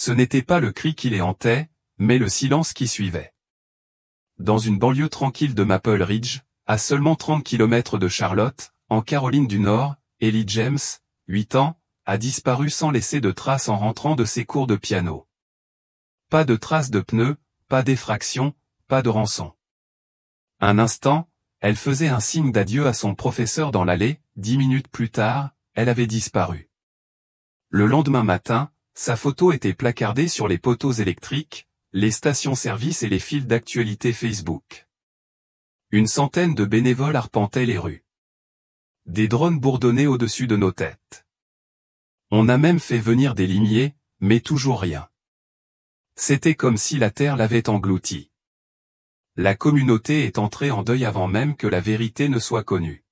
Ce n'était pas le cri qui les hantait, mais le silence qui suivait. Dans une banlieue tranquille de Maple Ridge, à seulement 30 km de Charlotte, en Caroline du Nord, Ellie James, 8 ans, a disparu sans laisser de traces en rentrant de ses cours de piano. Pas de traces de pneus, pas d'effraction, pas de rançon. Un instant, elle faisait un signe d'adieu à son professeur dans l'allée, 10 minutes plus tard, elle avait disparu. Le lendemain matin, sa photo était placardée sur les poteaux électriques, les stations-service et les fils d'actualité Facebook. Une centaine de bénévoles arpentaient les rues. Des drones bourdonnaient au-dessus de nos têtes. On a même fait venir des limiers, mais toujours rien. C'était comme si la terre l'avait englouti. La communauté est entrée en deuil avant même que la vérité ne soit connue.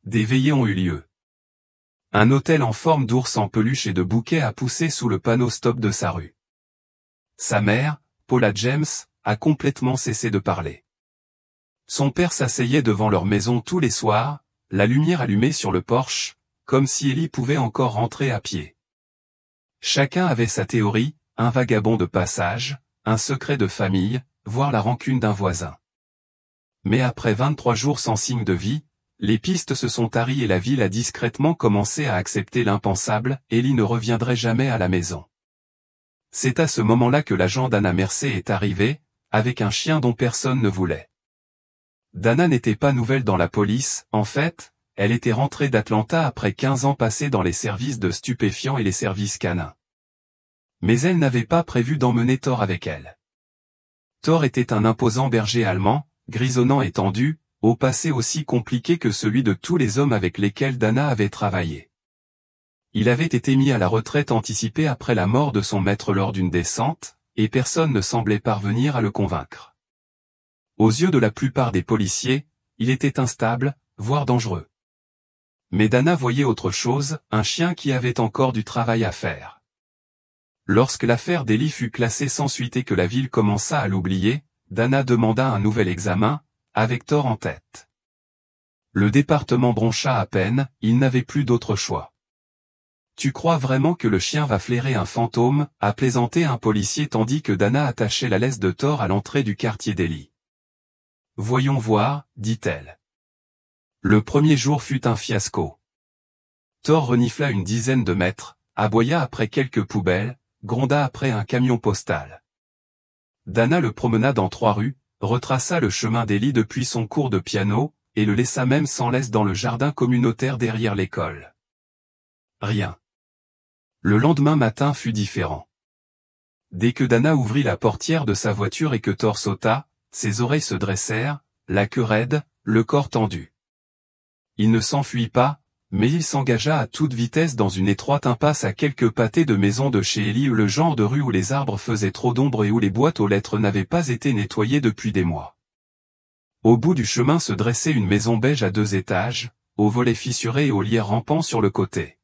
Des veillées ont eu lieu. Un hôtel en forme d'ours en peluche et de bouquet a poussé sous le panneau stop de sa rue. Sa mère, Paula James, a complètement cessé de parler. Son père s'asseyait devant leur maison tous les soirs, la lumière allumée sur le porche, comme si Ellie pouvait encore rentrer à pied. Chacun avait sa théorie, un vagabond de passage, un secret de famille, voire la rancune d'un voisin. Mais après 23 jours sans signe de vie, les pistes se sont taries et la ville a discrètement commencé à accepter l'impensable, Ellie ne reviendrait jamais à la maison. C'est à ce moment-là que l'agent Dana Mercer est arrivé, avec un chien dont personne ne voulait. Dana n'était pas nouvelle dans la police, en fait, elle était rentrée d'Atlanta après 15 ans passés dans les services de stupéfiants et les services canins. Mais elle n'avait pas prévu d'emmener Thor avec elle. Thor était un imposant berger allemand, grisonnant et tendu, au passé aussi compliqué que celui de tous les hommes avec lesquels Dana avait travaillé. Il avait été mis à la retraite anticipée après la mort de son maître lors d'une descente, et personne ne semblait parvenir à le convaincre. Aux yeux de la plupart des policiers, il était instable, voire dangereux. Mais Dana voyait autre chose, un chien qui avait encore du travail à faire. Lorsque l'affaire d'Ellie fut classée sans suite et que la ville commença à l'oublier, Dana demanda un nouvel examen, avec Thor en tête. Le département broncha à peine, il n'avait plus d'autre choix. « Tu crois vraiment que le chien va flairer un fantôme ?» a plaisanté un policier tandis que Dana attachait la laisse de Thor à l'entrée du quartier d'Ellie. « Voyons voir, dit-elle. Le premier jour fut un fiasco. Thor renifla une dizaine de mètres, aboya après quelques poubelles, gronda après un camion postal. Dana le promena dans 3 rues, retraça le chemin d'Ellie depuis son cours de piano, et le laissa même sans laisse dans le jardin communautaire derrière l'école. Rien. Le lendemain matin fut différent. Dès que Dana ouvrit la portière de sa voiture et que Thor sauta, ses oreilles se dressèrent, la queue raide, le corps tendu. Il ne s'enfuit pas, mais il s'engagea à toute vitesse dans une étroite impasse à quelques pâtés de maisons de chez Ellie, le genre de rue où les arbres faisaient trop d'ombre et où les boîtes aux lettres n'avaient pas été nettoyées depuis des mois. Au bout du chemin se dressait une maison beige à 2 étages, aux volets fissurés et aux lierres rampants sur le côté.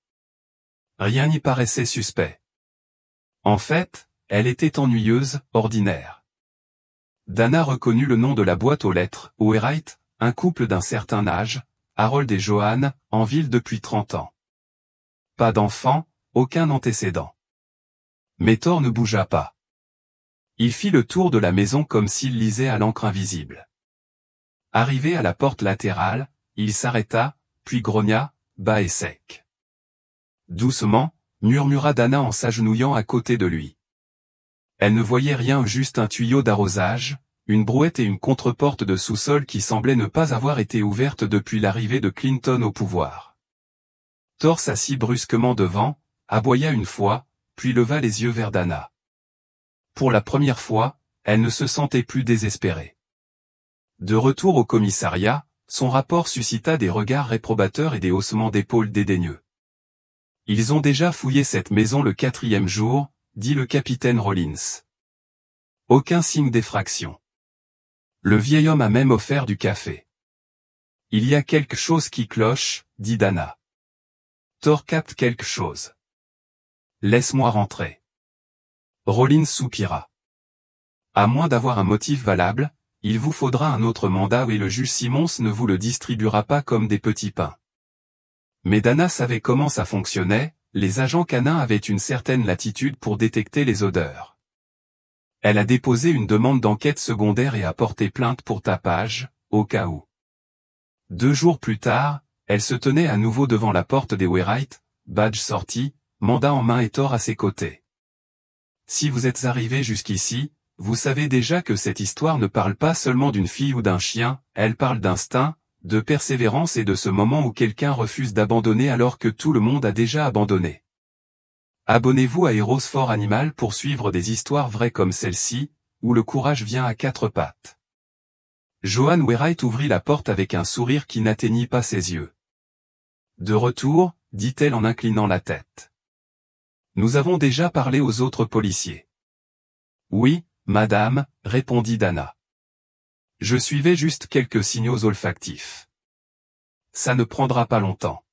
Rien n'y paraissait suspect. En fait, elle était ennuyeuse, ordinaire. Dana reconnut le nom de la boîte aux lettres, Oerite, un couple d'un certain âge, Harold et Joanne, en ville depuis 30 ans. Pas d'enfant, aucun antécédent. Mais Thor ne bougea pas. Il fit le tour de la maison comme s'il lisait à l'encre invisible. Arrivé à la porte latérale, il s'arrêta, puis grogna, bas et sec. Doucement, murmura Dana en s'agenouillant à côté de lui. Elle ne voyait rien, juste un tuyau d'arrosage, une brouette et une contreporte de sous-sol qui semblait ne pas avoir été ouverte depuis l'arrivée de Clinton au pouvoir. Thor s'assit brusquement devant, aboya une fois, puis leva les yeux vers Dana. Pour la première fois, elle ne se sentait plus désespérée. De retour au commissariat, son rapport suscita des regards réprobateurs et des haussements d'épaules dédaigneux. « Ils ont déjà fouillé cette maison le 4e jour, dit le capitaine Rollins. Aucun signe d'effraction. Le vieil homme a même offert du café. Il y a quelque chose qui cloche, dit Dana. Thor capte quelque chose. Laisse-moi rentrer. Rollins soupira. À moins d'avoir un motif valable, il vous faudra un autre mandat et le juge Simmons ne vous le distribuera pas comme des petits pains. Mais Dana savait comment ça fonctionnait, les agents canins avaient une certaine latitude pour détecter les odeurs. Elle a déposé une demande d'enquête secondaire et a porté plainte pour tapage, au cas où. 2 jours plus tard, elle se tenait à nouveau devant la porte des Wainwright, badge sorti, mandat en main et Thor à ses côtés. Si vous êtes arrivé jusqu'ici, vous savez déjà que cette histoire ne parle pas seulement d'une fille ou d'un chien, elle parle d'instinct, de persévérance et de ce moment où quelqu'un refuse d'abandonner alors que tout le monde a déjà abandonné. Abonnez-vous à Heroes for Animal pour suivre des histoires vraies comme celle-ci, où le courage vient à 4 pattes. Joan Wainwright ouvrit la porte avec un sourire qui n'atteignit pas ses yeux. De retour, dit-elle en inclinant la tête. Nous avons déjà parlé aux autres policiers. Oui, madame, répondit Dana. Je suivais juste quelques signaux olfactifs. Ça ne prendra pas longtemps.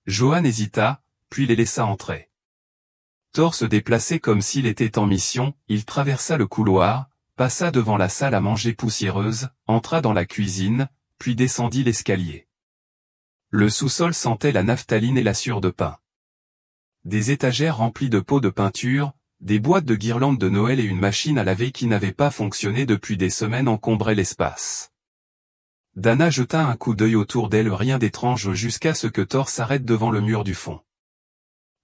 Joan hésita, puis les laissa entrer. Thor se déplaçait comme s'il était en mission, il traversa le couloir, passa devant la salle à manger poussiéreuse, entra dans la cuisine, puis descendit l'escalier. Le sous-sol sentait la naphtaline et la sueur de pain. Des étagères remplies de pots de peinture, des boîtes de guirlandes de Noël et une machine à laver qui n'avait pas fonctionné depuis des semaines encombraient l'espace. Dana jeta un coup d'œil autour d'elle, rien d'étrange jusqu'à ce que Thor s'arrête devant le mur du fond.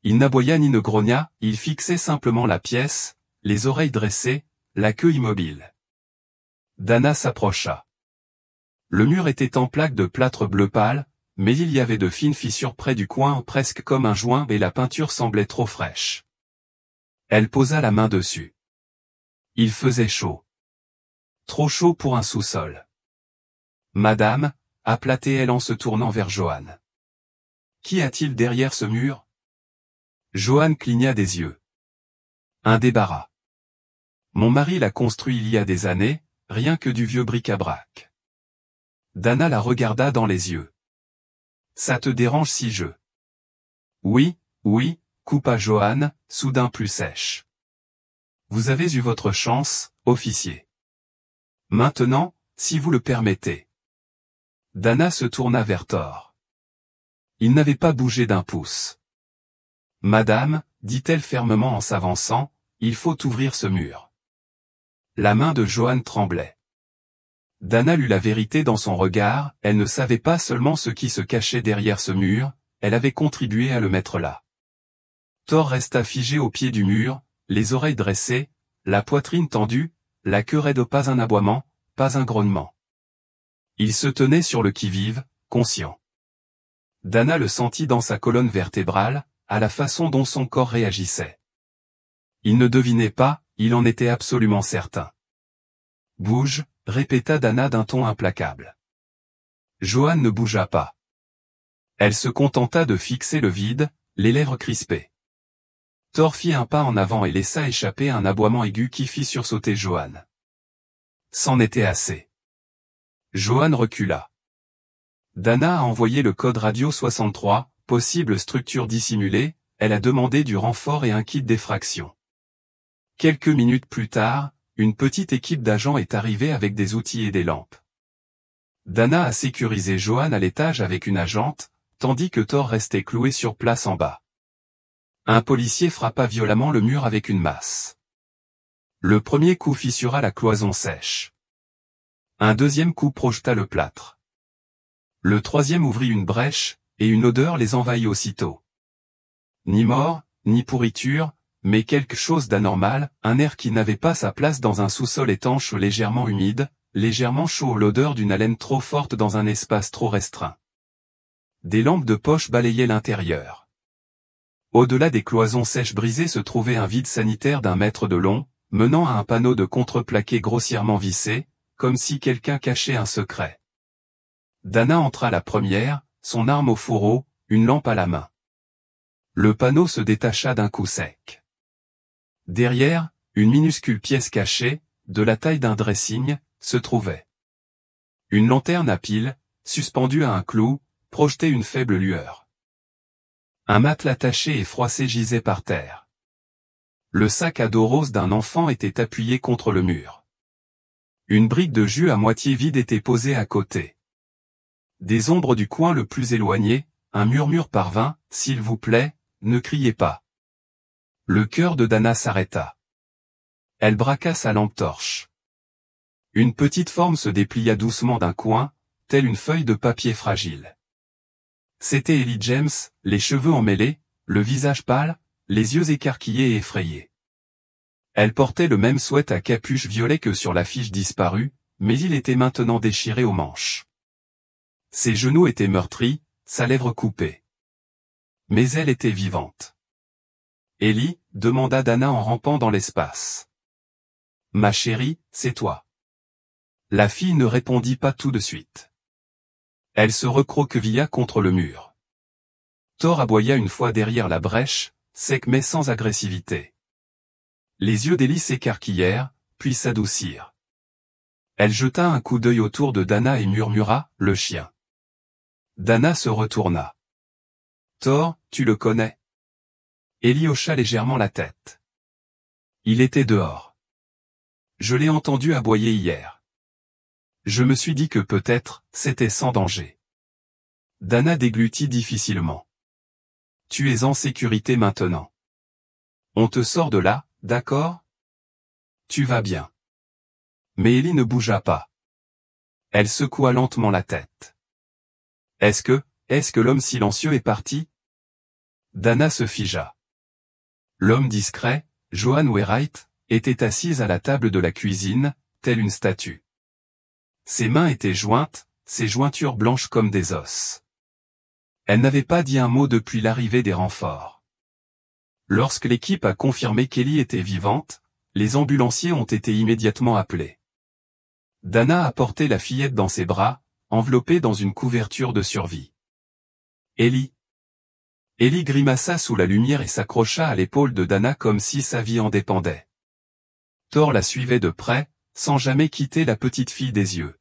Il n'aboya ni ne grogna, il fixait simplement la pièce, les oreilles dressées, la queue immobile. Dana s'approcha. Le mur était en plaques de plâtre bleu pâle, mais il y avait de fines fissures près du coin presque comme un joint et la peinture semblait trop fraîche. Elle posa la main dessus. Il faisait chaud. Trop chaud pour un sous-sol. Madame, appela-t-elle en se tournant vers Joan. Qu'y a-t-il derrière ce mur? Joan cligna des yeux. Un débarras. Mon mari l'a construit il y a des années, rien que du vieux bric-à-brac. Dana la regarda dans les yeux. Ça te dérange si je... Oui, oui, coupa Joan, soudain plus sèche. Vous avez eu votre chance, officier. Maintenant, si vous le permettez. Dana se tourna vers Thor. Il n'avait pas bougé d'un pouce. Madame, dit-elle fermement en s'avançant, il faut ouvrir ce mur. La main de Joan tremblait. Dana lut la vérité dans son regard, elle ne savait pas seulement ce qui se cachait derrière ce mur, elle avait contribué à le mettre là. Thor resta figé au pied du mur, les oreilles dressées, la poitrine tendue, la queue raide, pas un aboiement, pas un grognement. Il se tenait sur le qui-vive, conscient. Dana le sentit dans sa colonne vertébrale, à la façon dont son corps réagissait. Il ne devinait pas, il en était absolument certain. Bouge, répéta Dana d'un ton implacable. Joan ne bougea pas. Elle se contenta de fixer le vide, les lèvres crispées. Thor fit un pas en avant et laissa échapper un aboiement aigu qui fit sursauter Joan. C'en était assez. Joan recula. Dana a envoyé le code radio 63, possible structure dissimulée, elle a demandé du renfort et un kit d'effraction. Quelques minutes plus tard, une petite équipe d'agents est arrivée avec des outils et des lampes. Dana a sécurisé Joan à l'étage avec une agente, tandis que Thor restait cloué sur place en bas. Un policier frappa violemment le mur avec une masse. Le premier coup fissura la cloison sèche. Un deuxième coup projeta le plâtre. Le troisième ouvrit une brèche, et une odeur les envahit aussitôt. Ni mort, ni pourriture, mais quelque chose d'anormal, un air qui n'avait pas sa place dans un sous-sol étanche légèrement humide, légèrement chaud, l'odeur d'une haleine trop forte dans un espace trop restreint. Des lampes de poche balayaient l'intérieur. Au-delà des cloisons sèches brisées se trouvait un vide sanitaire d'1 mètre de long, menant à un panneau de contreplaqué grossièrement vissé, comme si quelqu'un cachait un secret. Dana entra la première, son arme au fourreau, une lampe à la main. Le panneau se détacha d'un coup sec. Derrière, une minuscule pièce cachée, de la taille d'un dressing, se trouvait. Une lanterne à pile, suspendue à un clou, projetait une faible lueur. Un matelas taché et froissé gisait par terre. Le sac à dos rose d'un enfant était appuyé contre le mur. Une brique de jus à moitié vide était posée à côté. Des ombres du coin le plus éloigné, un murmure parvint, s'il vous plaît, ne criez pas. Le cœur de Dana s'arrêta. Elle braqua sa lampe torche. Une petite forme se déplia doucement d'un coin, telle une feuille de papier fragile. C'était Ellie James, les cheveux emmêlés, le visage pâle, les yeux écarquillés et effrayés. Elle portait le même sweat à capuche violet que sur l'affiche disparue, mais il était maintenant déchiré aux manches. Ses genoux étaient meurtris, sa lèvre coupée. Mais elle était vivante. Ellie, demanda Dana en rampant dans l'espace. Ma chérie, c'est toi. La fille ne répondit pas tout de suite. Elle se recroquevilla contre le mur. Thor aboya une fois derrière la brèche, sec mais sans agressivité. Les yeux d'Ellie s'écarquillèrent, puis s'adoucirent. Elle jeta un coup d'œil autour de Dana et murmura, le chien. Dana se retourna. Thor, tu le connais? Ellie hocha légèrement la tête. Il était dehors. Je l'ai entendu aboyer hier. Je me suis dit que peut-être, c'était sans danger. Dana déglutit difficilement. Tu es en sécurité maintenant. On te sort de là, d'accord? Tu vas bien. Mais Ellie ne bougea pas. Elle secoua lentement la tête. Est-ce que l'homme silencieux est parti? Dana se figea. L'homme discret, Johan Wainwright, était assise à la table de la cuisine, telle une statue. Ses mains étaient jointes, ses jointures blanches comme des os. Elle n'avait pas dit un mot depuis l'arrivée des renforts. Lorsque l'équipe a confirmé qu'Ellie était vivante, les ambulanciers ont été immédiatement appelés. Dana a porté la fillette dans ses bras, enveloppée dans une couverture de survie. Ellie. Ellie grimaça sous la lumière et s'accrocha à l'épaule de Dana comme si sa vie en dépendait. Thor la suivait de près, sans jamais quitter la petite fille des yeux.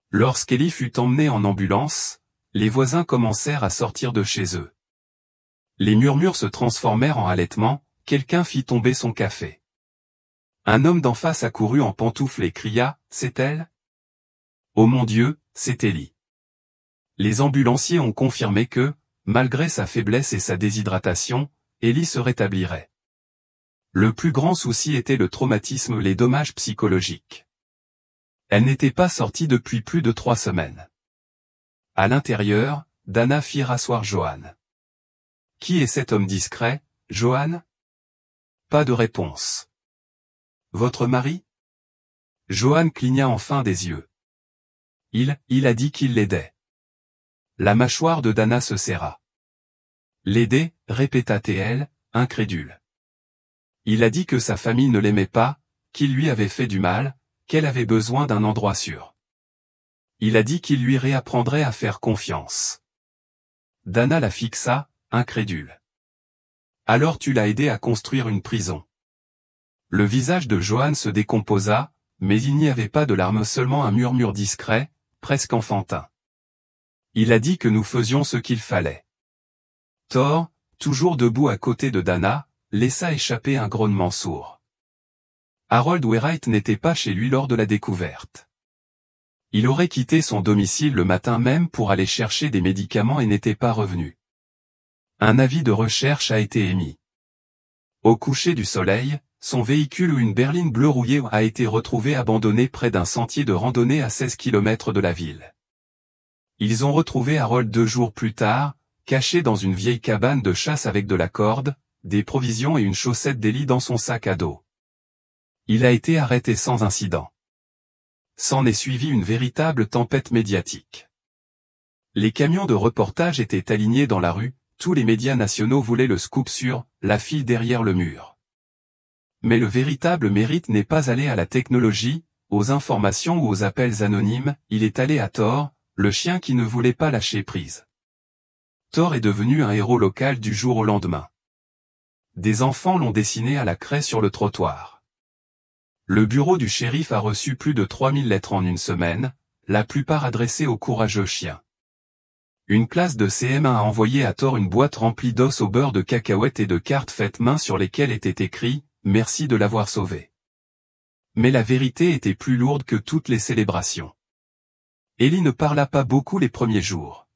Lorsqu'Ellie fut emmenée en ambulance, les voisins commencèrent à sortir de chez eux. Les murmures se transformèrent en halètements, quelqu'un fit tomber son café. Un homme d'en face accourut en pantoufles et cria, « C'est elle ?» Oh mon Dieu, c'est Ellie. Les ambulanciers ont confirmé que, malgré sa faiblesse et sa déshydratation, Ellie se rétablirait. Le plus grand souci était le traumatisme, les dommages psychologiques. Elle n'était pas sortie depuis plus de 3 semaines. À l'intérieur, Dana fit rasseoir Johan. Qui est cet homme discret, Johan? Pas de réponse. Votre mari? Johan cligna enfin des yeux. Il a dit qu'il l'aidait. La mâchoire de Dana se serra. L'aider, répéta-t-elle, incrédule. Il a dit que sa famille ne l'aimait pas, qu'il lui avait fait du mal, qu'elle avait besoin d'un endroit sûr. Il a dit qu'il lui réapprendrait à faire confiance. Dana la fixa, incrédule. Alors tu l'as aidé à construire une prison. Le visage de Johan se décomposa, mais il n'y avait pas de larmes, seulement un murmure discret, presque enfantin. Il a dit que nous faisions ce qu'il fallait. Thor, toujours debout à côté de Dana, laissa échapper un grognement sourd. Harold Wainwright n'était pas chez lui lors de la découverte. Il aurait quitté son domicile le matin même pour aller chercher des médicaments et n'était pas revenu. Un avis de recherche a été émis. Au coucher du soleil, son véhicule ou une berline bleue rouillée a été retrouvé abandonné près d'un sentier de randonnée à 16 km de la ville. Ils ont retrouvé Harold 2 jours plus tard, caché dans une vieille cabane de chasse avec de la corde, des provisions et une chaussette d'Ellie dans son sac à dos. Il a été arrêté sans incident. S'en est suivi une véritable tempête médiatique. Les camions de reportage étaient alignés dans la rue, tous les médias nationaux voulaient le scoop sur « la fille derrière le mur ». Mais le véritable mérite n'est pas allé à la technologie, aux informations ou aux appels anonymes, il est allé à Thor, le chien qui ne voulait pas lâcher prise. Thor est devenu un héros local du jour au lendemain. Des enfants l'ont dessiné à la craie sur le trottoir. Le bureau du shérif a reçu plus de 3000 lettres en une semaine, la plupart adressées aux courageux chiens. Une classe de CM1 a envoyé à Thor une boîte remplie d'os au beurre de cacahuètes et de cartes faites main sur lesquelles était écrit « Merci de l'avoir sauvé ». Mais la vérité était plus lourde que toutes les célébrations. Ellie ne parla pas beaucoup les premiers jours.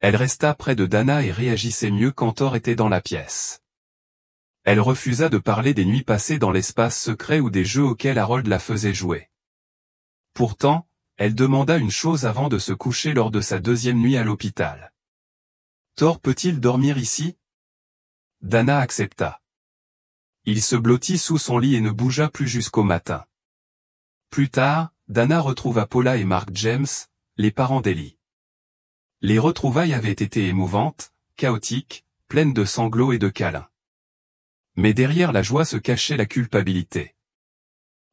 Elle resta près de Dana et réagissait mieux quand Thor était dans la pièce. Elle refusa de parler des nuits passées dans l'espace secret ou des jeux auxquels Harold la faisait jouer. Pourtant, elle demanda une chose avant de se coucher lors de sa deuxième nuit à l'hôpital. Thor peut-il dormir ici? Dana accepta. Il se blottit sous son lit et ne bougea plus jusqu'au matin. Plus tard, Dana retrouva Paula et Mark James, les parents d'Ellie. Les retrouvailles avaient été émouvantes, chaotiques, pleines de sanglots et de câlins. Mais derrière la joie se cachait la culpabilité.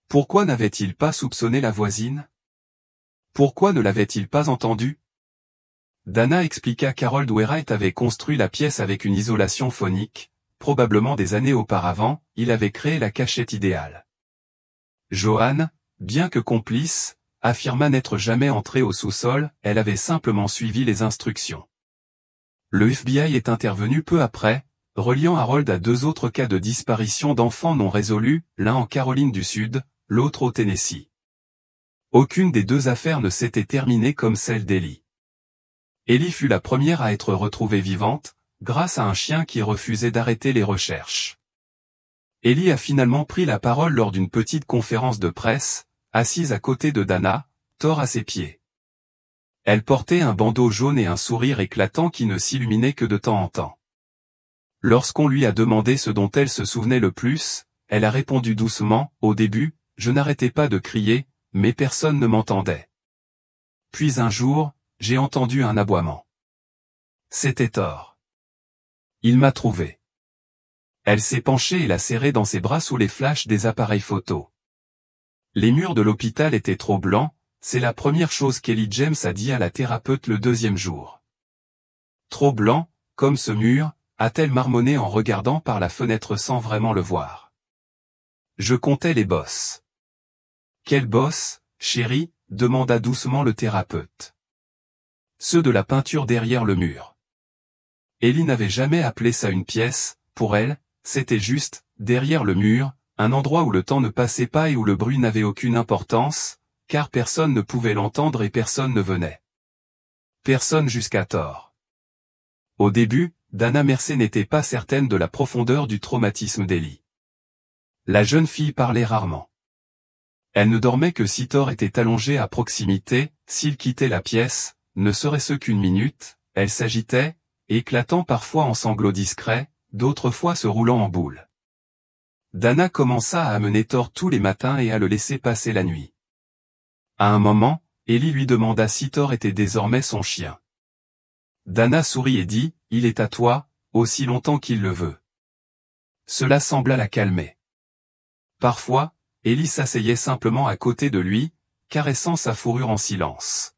Pourquoi n'avait-il pas soupçonné la voisine? Pourquoi ne l'avait-il pas entendue? Dana expliqua qu'Harold Wainwright avait construit la pièce avec une isolation phonique, probablement des années auparavant, il avait créé la cachette idéale. Joanne, bien que complice, affirma n'être jamais entrée au sous-sol, elle avait simplement suivi les instructions. Le FBI est intervenu peu après, reliant Harold à deux autres cas de disparition d'enfants non résolus, l'un en Caroline du Sud, l'autre au Tennessee. Aucune des deux affaires ne s'était terminée comme celle d'Ellie. Ellie fut la première à être retrouvée vivante, grâce à un chien qui refusait d'arrêter les recherches. Ellie a finalement pris la parole lors d'une petite conférence de presse, assise à côté de Dana, Thor à ses pieds. Elle portait un bandeau jaune et un sourire éclatant qui ne s'illuminait que de temps en temps. Lorsqu'on lui a demandé ce dont elle se souvenait le plus, elle a répondu doucement, au début, je n'arrêtais pas de crier, mais personne ne m'entendait. Puis un jour, j'ai entendu un aboiement. C'était Thor. Il m'a trouvé. Elle s'est penchée et l'a serré dans ses bras sous les flashs des appareils photo. Les murs de l'hôpital étaient trop blancs, c'est la première chose qu'Ellie James a dit à la thérapeute le deuxième jour. Trop blanc, comme ce mur, a-t-elle marmonné en regardant par la fenêtre sans vraiment le voir. Je comptais les bosses. Quels bosses, chérie? Demanda doucement le thérapeute. Ceux de la peinture derrière le mur. Ellie n'avait jamais appelé ça une pièce, pour elle, c'était juste, derrière le mur, un endroit où le temps ne passait pas et où le bruit n'avait aucune importance, car personne ne pouvait l'entendre et personne ne venait. Personne jusqu'à Thor. Au début, Dana Mercer n'était pas certaine de la profondeur du traumatisme d'Ellie. La jeune fille parlait rarement. Elle ne dormait que si Thor était allongé à proximité, s'il quittait la pièce, ne serait-ce qu'une minute, elle s'agitait, éclatant parfois en sanglots discrets, d'autres fois se roulant en boule. Dana commença à amener Thor tous les matins et à le laisser passer la nuit. À un moment, Ellie lui demanda si Thor était désormais son chien. Dana sourit et dit, il est à toi, aussi longtemps qu'il le veut. Cela sembla la calmer. Parfois, Ellie s'asseyait simplement à côté de lui, caressant sa fourrure en silence.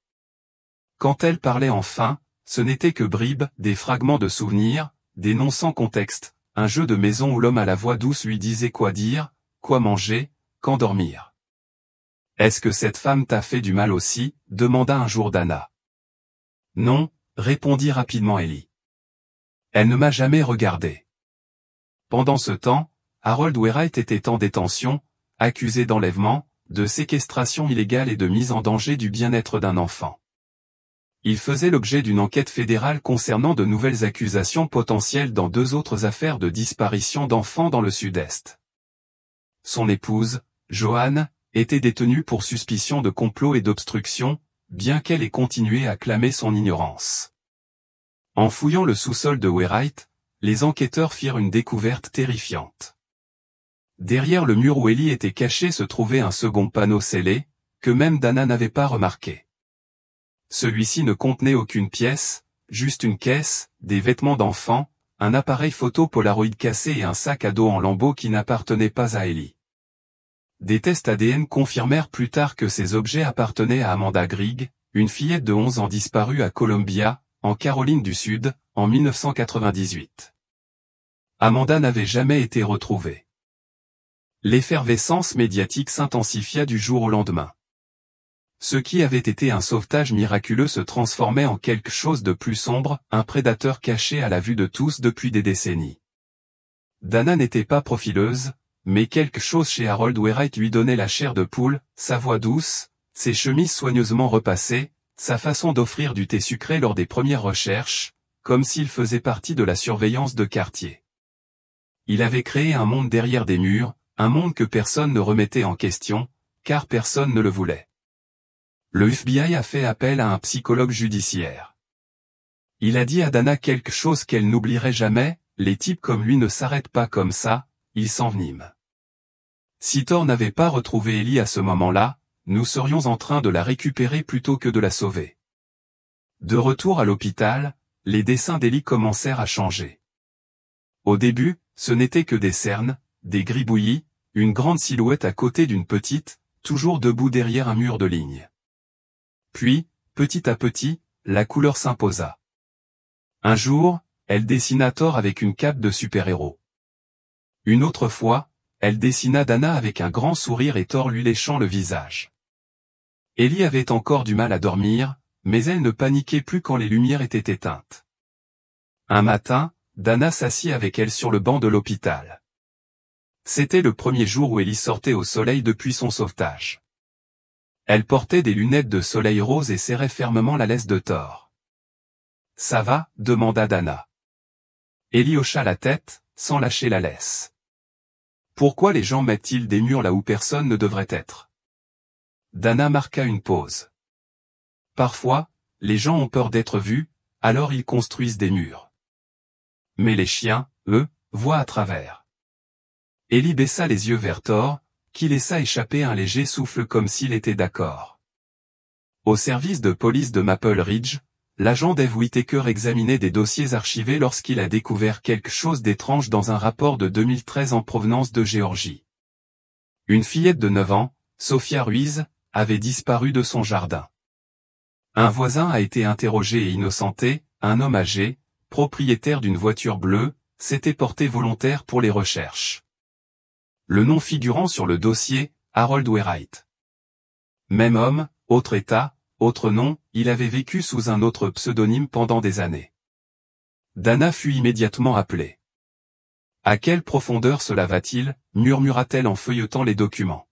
Quand elle parlait enfin, ce n'était que bribes, des fragments de souvenirs, des noms sans contexte, un jeu de maison où l'homme à la voix douce lui disait quoi dire, quoi manger, quand dormir. Est-ce que cette femme t'a fait du mal aussi? Demanda un jour Dana. Non, répondit rapidement Ellie. Elle ne m'a jamais regardé. Pendant ce temps, Harold Wainwright était en détention, accusé d'enlèvement, de séquestration illégale et de mise en danger du bien-être d'un enfant. Il faisait l'objet d'une enquête fédérale concernant de nouvelles accusations potentielles dans deux autres affaires de disparition d'enfants dans le Sud-Est. Son épouse, Joanne, était détenue pour suspicion de complot et d'obstruction, bien qu'elle ait continué à clamer son ignorance. En fouillant le sous-sol de Wainwright, les enquêteurs firent une découverte terrifiante. Derrière le mur où Ellie était cachée se trouvait un second panneau scellé, que même Dana n'avait pas remarqué. Celui-ci ne contenait aucune pièce, juste une caisse, des vêtements d'enfant, un appareil photo Polaroid cassé et un sac à dos en lambeaux qui n'appartenait pas à Ellie. Des tests ADN confirmèrent plus tard que ces objets appartenaient à Amanda Grigg, une fillette de 11 ans disparue à Columbia, en Caroline du Sud, en 1998. Amanda n'avait jamais été retrouvée. L'effervescence médiatique s'intensifia du jour au lendemain. Ce qui avait été un sauvetage miraculeux se transformait en quelque chose de plus sombre, un prédateur caché à la vue de tous depuis des décennies. Dana n'était pas profileuse, mais quelque chose chez Harold Wainwright lui donnait la chair de poule, sa voix douce, ses chemises soigneusement repassées, sa façon d'offrir du thé sucré lors des premières recherches, comme s'il faisait partie de la surveillance de quartier. Il avait créé un monde derrière des murs, un monde que personne ne remettait en question, car personne ne le voulait. Le FBI a fait appel à un psychologue judiciaire. Il a dit à Dana quelque chose qu'elle n'oublierait jamais, les types comme lui ne s'arrêtent pas comme ça, ils s'enveniment. Si Thor n'avait pas retrouvé Ellie à ce moment-là, nous serions en train de la récupérer plutôt que de la sauver. De retour à l'hôpital, les dessins d'Ellie commencèrent à changer. Au début, ce n'était que des cernes, des gribouillis, une grande silhouette à côté d'une petite, toujours debout derrière un mur de ligne. Puis, petit à petit, la couleur s'imposa. Un jour, elle dessina Thor avec une cape de super-héros. Une autre fois, elle dessina Dana avec un grand sourire et Thor lui léchant le visage. Ellie avait encore du mal à dormir, mais elle ne paniquait plus quand les lumières étaient éteintes. Un matin, Dana s'assit avec elle sur le banc de l'hôpital. C'était le premier jour où Ellie sortait au soleil depuis son sauvetage. Elle portait des lunettes de soleil rose et serrait fermement la laisse de Thor. « Ça va ?» demanda Dana. Ellie hocha la tête, sans lâcher la laisse. « Pourquoi les gens mettent-ils des murs là où personne ne devrait être ?» Dana marqua une pause. « Parfois, les gens ont peur d'être vus, alors ils construisent des murs. Mais les chiens, eux, voient à travers. » Ellie baissa les yeux vers Thor, qui laissa échapper un léger souffle comme s'il était d'accord. Au service de police de Maple Ridge, l'agent Dave Whittaker examinait des dossiers archivés lorsqu'il a découvert quelque chose d'étrange dans un rapport de 2013 en provenance de Géorgie. Une fillette de 9 ans, Sophia Ruiz, avait disparu de son jardin. Un voisin a été interrogé et innocenté, un homme âgé, propriétaire d'une voiture bleue, s'était porté volontaire pour les recherches. Le nom figurant sur le dossier, Harold Wainwright. Même homme, autre état, autre nom, il avait vécu sous un autre pseudonyme pendant des années. Dana fut immédiatement appelée. « À quelle profondeur cela va-t-il » murmura-t-elle en feuilletant les documents.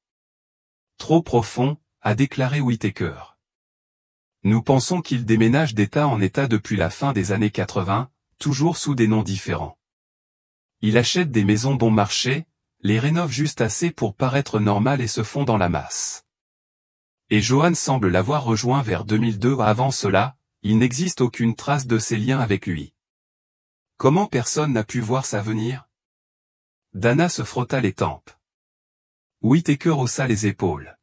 « Trop profond » a déclaré Whittaker. « Nous pensons qu'il déménage d'état en état depuis la fin des années 80, toujours sous des noms différents. Il achète des maisons bon marché, les rénove juste assez pour paraître normal et se fond dans la masse. Et Johan semble l'avoir rejoint vers 2002. Avant cela, il n'existe aucune trace de ses liens avec lui. Comment personne n'a pu voir ça venir ?» Dana se frotta les tempes. Whittaker haussa les épaules.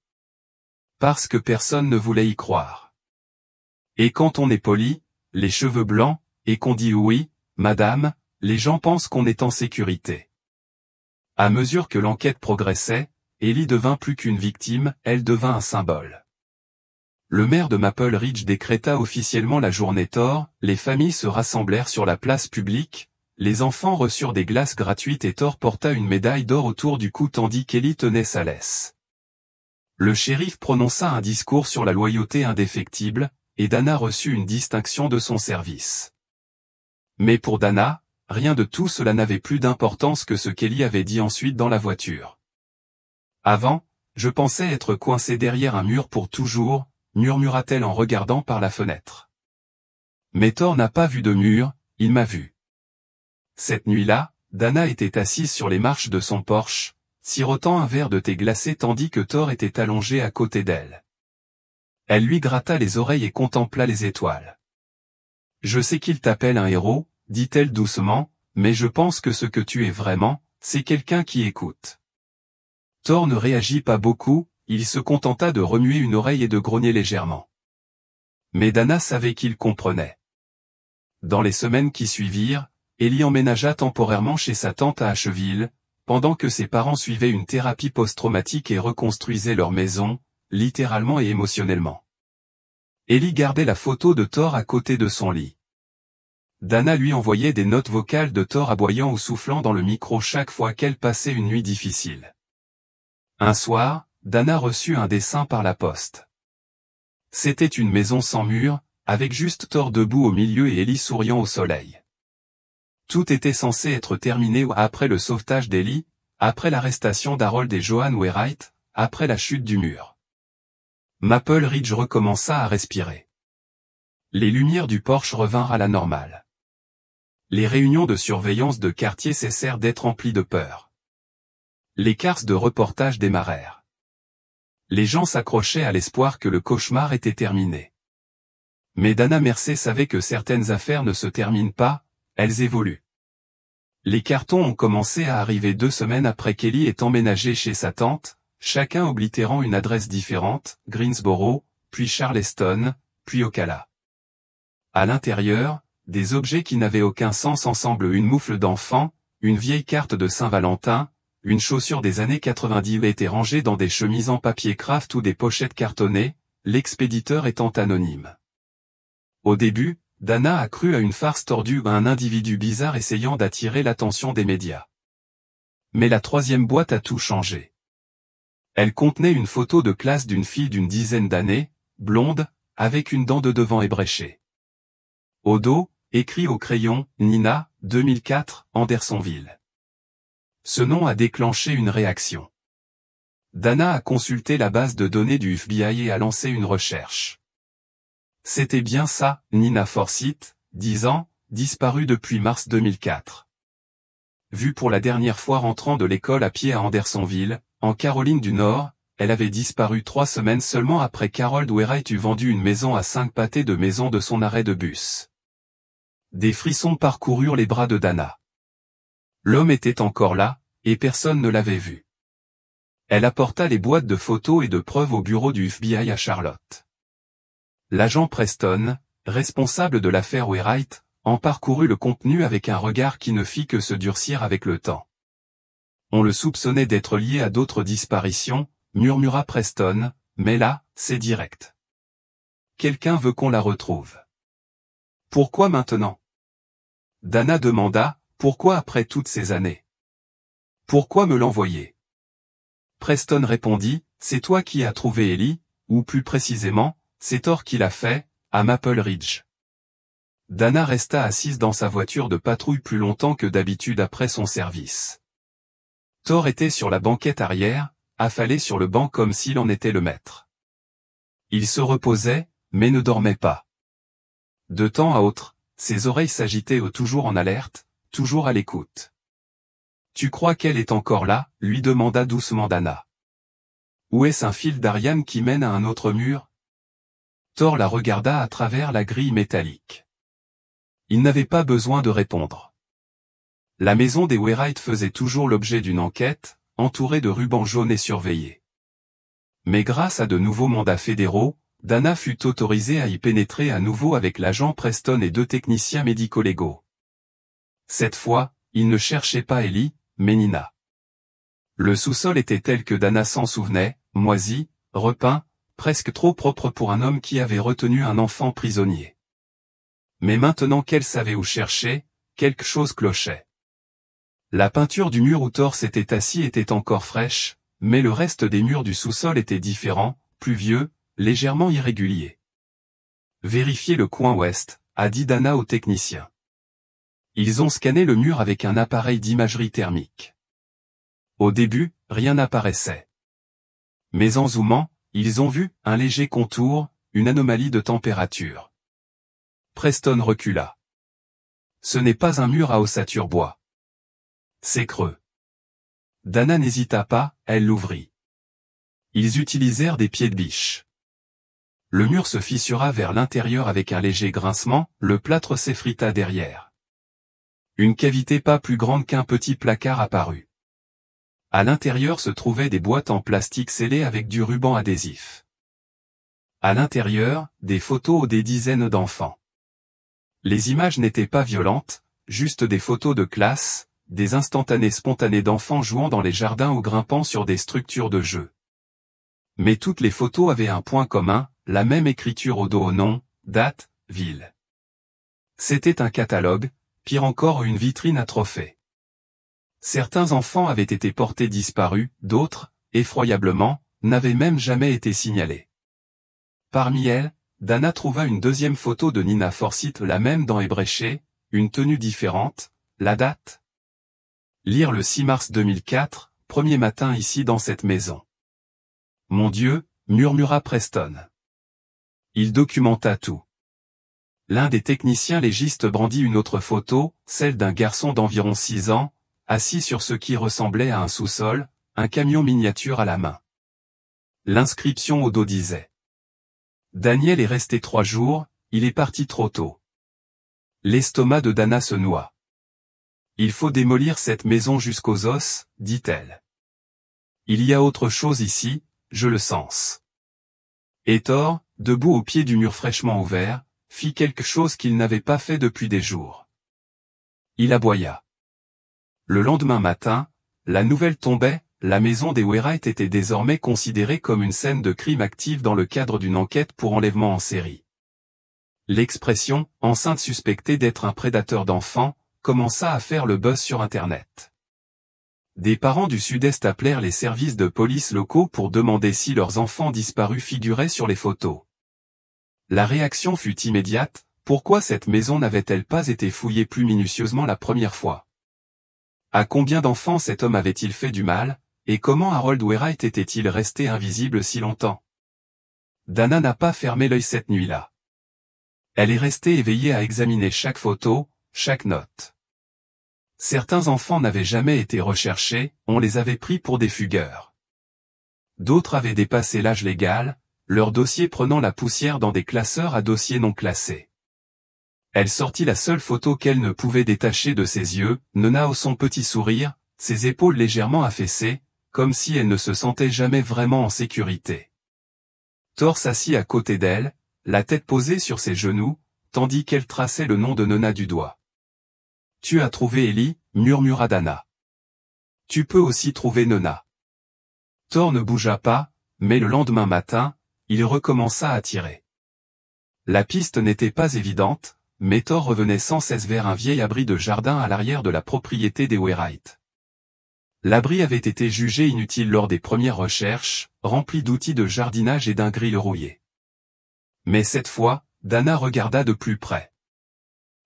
« Parce que personne ne voulait y croire. Et quand on est poli, les cheveux blancs, et qu'on dit oui, madame, les gens pensent qu'on est en sécurité. » À mesure que l'enquête progressait, Ellie devint plus qu'une victime, elle devint un symbole. Le maire de Maple Ridge décréta officiellement la journée Thor, les familles se rassemblèrent sur la place publique, les enfants reçurent des glaces gratuites et Thor porta une médaille d'or autour du cou tandis qu'Ellie tenait sa laisse. Le shérif prononça un discours sur la loyauté indéfectible, et Dana reçut une distinction de son service. Mais pour Dana, rien de tout cela n'avait plus d'importance que ce qu'Ellie avait dit ensuite dans la voiture. Avant, je pensais être coincé derrière un mur pour toujours, murmura-t-elle en regardant par la fenêtre. Mais Thor n'a pas vu de mur, il m'a vu. Cette nuit-là, Dana était assise sur les marches de son Porsche, sirotant un verre de thé glacé tandis que Thor était allongé à côté d'elle. Elle lui gratta les oreilles et contempla les étoiles. « Je sais qu'il t'appelle un héros, dit-elle doucement, mais je pense que ce que tu es vraiment, c'est quelqu'un qui écoute. » Thor ne réagit pas beaucoup, il se contenta de remuer une oreille et de grogner légèrement. Mais Dana savait qu'il comprenait. Dans les semaines qui suivirent, Ellie emménagea temporairement chez sa tante à Asheville, pendant que ses parents suivaient une thérapie post-traumatique et reconstruisaient leur maison, littéralement et émotionnellement. Ellie gardait la photo de Thor à côté de son lit. Dana lui envoyait des notes vocales de Thor aboyant ou soufflant dans le micro chaque fois qu'elle passait une nuit difficile. Un soir, Dana reçut un dessin par la poste. C'était une maison sans mur, avec juste Thor debout au milieu et Ellie souriant au soleil. Tout était censé être terminé après le sauvetage d'Ellie, après l'arrestation d'Harold et Johan Wainwright, après la chute du mur. Maple Ridge recommença à respirer. Les lumières du porche revinrent à la normale. Les réunions de surveillance de quartier cessèrent d'être emplies de peur. Les cases de reportage démarrèrent. Les gens s'accrochaient à l'espoir que le cauchemar était terminé. Mais Dana Mercer savait que certaines affaires ne se terminent pas, elles évoluent. Les cartons ont commencé à arriver 2 semaines après qu'Ellie ait emménagé chez sa tante, chacun oblitérant une adresse différente, Greensboro, puis Charleston, puis Ocala. À l'intérieur, des objets qui n'avaient aucun sens ensemble: une moufle d'enfant, une vieille carte de Saint-Valentin, une chaussure des années 90 étaient rangées dans des chemises en papier craft ou des pochettes cartonnées, l'expéditeur étant anonyme. Au début, Dana a cru à une farce tordue, à un individu bizarre essayant d'attirer l'attention des médias. Mais la 3e boîte a tout changé. Elle contenait une photo de classe d'une fille d'une dizaine d'années, blonde, avec une dent de devant ébréchée. Au dos, écrit au crayon, Nina, 2004, Andersonville. Ce nom a déclenché une réaction. Dana a consulté la base de données du FBI et a lancé une recherche. C'était bien ça, Nina Forsyth, 10 ans, disparue depuis mars 2004. Vue pour la dernière fois rentrant de l'école à pied à Andersonville, en Caroline du Nord, elle avait disparu 3 semaines seulement après qu'Harold Wainwright eut vendu une maison à 5 pâtés de maison de son arrêt de bus. Des frissons parcoururent les bras de Dana. L'homme était encore là, et personne ne l'avait vu. Elle apporta les boîtes de photos et de preuves au bureau du FBI à Charlotte. L'agent Preston, responsable de l'affaire Wainwright, en parcourut le contenu avec un regard qui ne fit que se durcir avec le temps. On le soupçonnait d'être lié à d'autres disparitions, murmura Preston, mais là, c'est direct. Quelqu'un veut qu'on la retrouve. Pourquoi maintenant? Dana demanda, pourquoi après toutes ces années? Pourquoi me l'envoyer? Preston répondit, c'est toi qui as trouvé Ellie, ou plus précisément, c'est Thor qui l'a fait, à Maple Ridge. Dana resta assise dans sa voiture de patrouille plus longtemps que d'habitude après son service. Thor était sur la banquette arrière, affalé sur le banc comme s'il en était le maître. Il se reposait, mais ne dormait pas. De temps à autre, ses oreilles s'agitaient toujours en alerte, toujours à l'écoute. Tu crois qu'elle est encore là? Lui demanda doucement Dana. Ou est-ce un fil d'Ariane qui mène à un autre mur? Thor la regarda à travers la grille métallique. Il n'avait pas besoin de répondre. La maison des Wainwright faisait toujours l'objet d'une enquête, entourée de rubans jaunes et surveillée. Mais grâce à de nouveaux mandats fédéraux, Dana fut autorisée à y pénétrer à nouveau avec l'agent Preston et 2 techniciens médico-légaux. Cette fois, ils ne cherchaient pas Ellie, mais Nina. Le sous-sol était tel que Dana s'en souvenait, moisi, repeint, presque trop propre pour un homme qui avait retenu un enfant prisonnier. Mais maintenant qu'elle savait où chercher, quelque chose clochait. La peinture du mur où Thor s'était assis était encore fraîche, mais le reste des murs du sous-sol était différent, plus vieux, légèrement irrégulier. Vérifiez le coin ouest, a dit Dana au technicien. Ils ont scanné le mur avec un appareil d'imagerie thermique. Au début, rien n'apparaissait. Mais en zoomant, ils ont vu un léger contour, une anomalie de température. Preston recula. Ce n'est pas un mur à ossature bois. C'est creux. Dana n'hésita pas, elle l'ouvrit. Ils utilisèrent des pieds de biche. Le mur se fissura vers l'intérieur avec un léger grincement, le plâtre s'effrita derrière. Une cavité pas plus grande qu'un petit placard apparut. À l'intérieur se trouvaient des boîtes en plastique scellées avec du ruban adhésif. À l'intérieur, des photos ou des dizaines d'enfants. Les images n'étaient pas violentes, juste des photos de classe, des instantanés spontanés d'enfants jouant dans les jardins ou grimpant sur des structures de jeu. Mais toutes les photos avaient un point commun, la même écriture au dos au nom, date, ville. C'était un catalogue, pire encore une vitrine à trophées. Certains enfants avaient été portés disparus, d'autres, effroyablement, n'avaient même jamais été signalés. Parmi elles, Dana trouva une 2e photo de Nina Forsyth, la même dent ébréchée, une tenue différente, la date. Lire le 6 mars 2004, premier matin ici dans cette maison. Mon Dieu, murmura Preston. Il documenta tout. L'un des techniciens légistes brandit une autre photo, celle d'un garçon d'environ 6 ans, assis sur ce qui ressemblait à un sous-sol, un camion miniature à la main. L'inscription au dos disait: Daniel est resté 3 jours, il est parti trop tôt. L'estomac de Dana se noie. Il faut démolir cette maison jusqu'aux os, dit-elle. Il y a autre chose ici, je le sens. Et Thor, debout au pied du mur fraîchement ouvert, fit quelque chose qu'il n'avait pas fait depuis des jours. Il aboya. Le lendemain matin, la nouvelle tombait, la maison des Wainwright était désormais considérée comme une scène de crime active dans le cadre d'une enquête pour enlèvement en série. L'expression « enceinte suspectée d'être un prédateur d'enfants » commença à faire le buzz sur Internet. Des parents du Sud-Est appelèrent les services de police locaux pour demander si leurs enfants disparus figuraient sur les photos. La réaction fut immédiate: pourquoi cette maison n'avait-elle pas été fouillée plus minutieusement la première fois? À combien d'enfants cet homme avait-il fait du mal, et comment Harold Wainwright était-il resté invisible si longtemps? Dana n'a pas fermé l'œil cette nuit-là. Elle est restée éveillée à examiner chaque photo, chaque note. Certains enfants n'avaient jamais été recherchés, on les avait pris pour des fugueurs. D'autres avaient dépassé l'âge légal, leur dossier prenant la poussière dans des classeurs à dossiers non classés. Elle sortit la seule photo qu'elle ne pouvait détacher de ses yeux, Nona son petit sourire, ses épaules légèrement affaissées, comme si elle ne se sentait jamais vraiment en sécurité. Thor s'assit à côté d'elle, la tête posée sur ses genoux, tandis qu'elle traçait le nom de Nona du doigt. « Tu as trouvé Ellie » murmura Dana. « Tu peux aussi trouver Nona. » Thor ne bougea pas, mais le lendemain matin, il recommença à tirer. La piste n'était pas évidente, mais Thor revenait sans cesse vers un vieil abri de jardin à l'arrière de la propriété des Wainwright. L'abri avait été jugé inutile lors des premières recherches, rempli d'outils de jardinage et d'un grill rouillé. Mais cette fois, Dana regarda de plus près.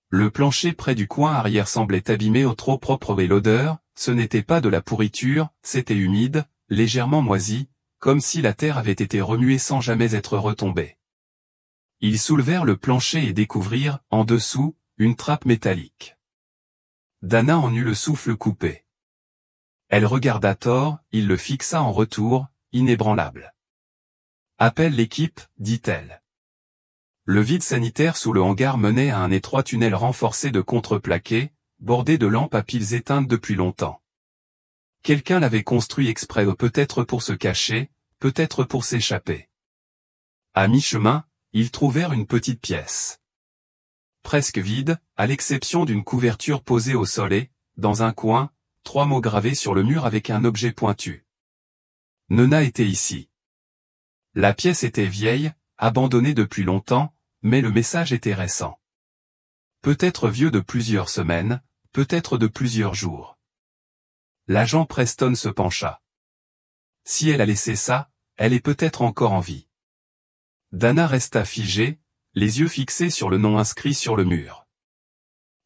Le plancher près du coin arrière semblait abîmé au trop propre et l'odeur, ce n'était pas de la pourriture, c'était humide, légèrement moisi, comme si la terre avait été remuée sans jamais être retombée. Ils soulevèrent le plancher et découvrirent, en dessous, une trappe métallique. Dana en eut le souffle coupé. Elle regarda Thor, il le fixa en retour, inébranlable. « Appelle l'équipe, dit-elle. » Le vide sanitaire sous le hangar menait à un étroit tunnel renforcé de contreplaqué, bordé de lampes à piles éteintes depuis longtemps. Quelqu'un l'avait construit exprès, peut-être pour se cacher, peut-être pour s'échapper. À mi-chemin, ils trouvèrent une petite pièce. Presque vide, à l'exception d'une couverture posée au sol et, dans un coin, 3 mots gravés sur le mur avec un objet pointu. Nona était ici. La pièce était vieille, abandonnée depuis longtemps, mais le message était récent. Peut-être vieux de plusieurs semaines, peut-être de plusieurs jours. L'agent Preston se pencha. Si elle a laissé ça, elle est peut-être encore en vie. Dana resta figée, les yeux fixés sur le nom inscrit sur le mur.